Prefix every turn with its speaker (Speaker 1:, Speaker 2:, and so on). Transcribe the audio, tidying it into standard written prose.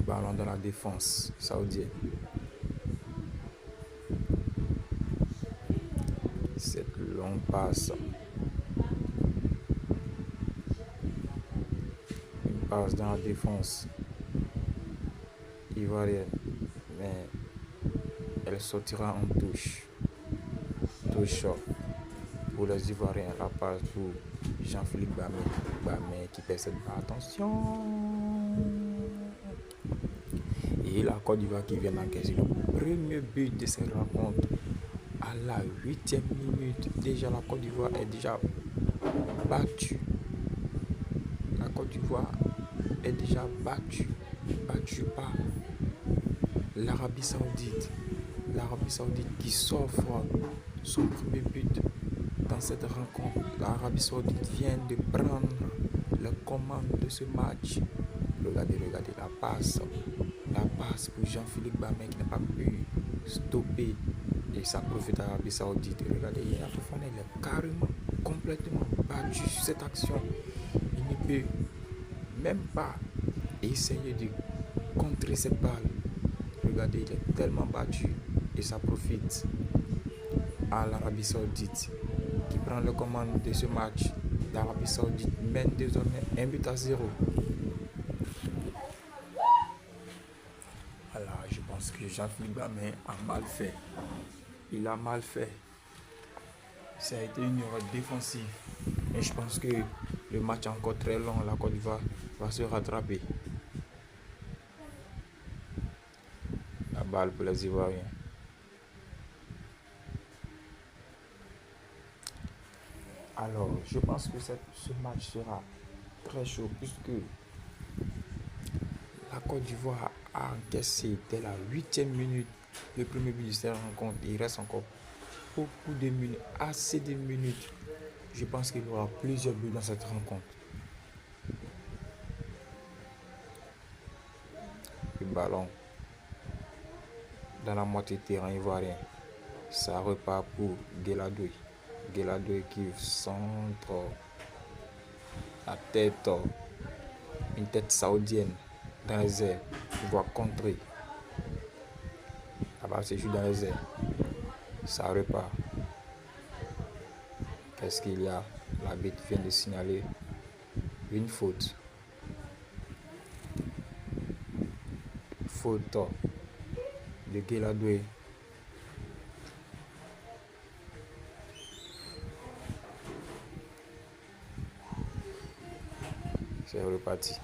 Speaker 1: ballon dans la défense saoudienne. Cette longue passe. Une passe dans la défense ivoirienne. Mais elle sortira en touche. Touche pour les Ivoiriens. La passe pour Jean-Philippe Bamé. Bamé qui perd cette balle. Attention. Et la Côte d'Ivoire qui vient d'encaisser le premier but de cette rencontre. À la 8e minute, déjà la Côte d'Ivoire est déjà battue. La Côte d'Ivoire est déjà battue par l'Arabie Saoudite. L'Arabie Saoudite qui s'offre son premier but dans cette rencontre. L'Arabie Saoudite vient de prendre la commande de ce match. Regardez la passe. La passe pour Jean-Philippe Bamé qui n'a pas pu stopper. Et ça profite à l'Arabie Saoudite. Regardez, Yaya Fofana est carrément, complètement battu sur cette action. Il ne peut même pas essayer de contrer cette balle. Regardez, il est tellement battu. Et ça profite à l'Arabie Saoudite qui prend le commande de ce match. L'Arabie Saoudite mène désormais 1-0. Alors, je pense que Jean-Philippe Bamé a mal fait. Il a mal fait. Ça a été une erreur défensive. Mais je pense que le match est encore très long. La Côte d'Ivoire va se rattraper. La balle pour les Ivoiriens. Alors, je pense que ce match sera très chaud puisque la Côte d'Ivoire a encaissé dès la 8e minute le premier but de cette rencontre. Il reste encore beaucoup de minutes, assez de minutes. Je pense qu'il y aura plusieurs buts dans cette rencontre. Le ballon dans la moitié de terrain ivoirien. Ça repart pour Gueladoui. Gueladoui qui centre la tête, une tête saoudienne dans les airs. Il va contrer. La balle se joue dans les airs. Ça repart. Qu'est-ce qu'il y a? L'arbitre vient de signaler une faute. Faute de Gueladoui. C'est reparti.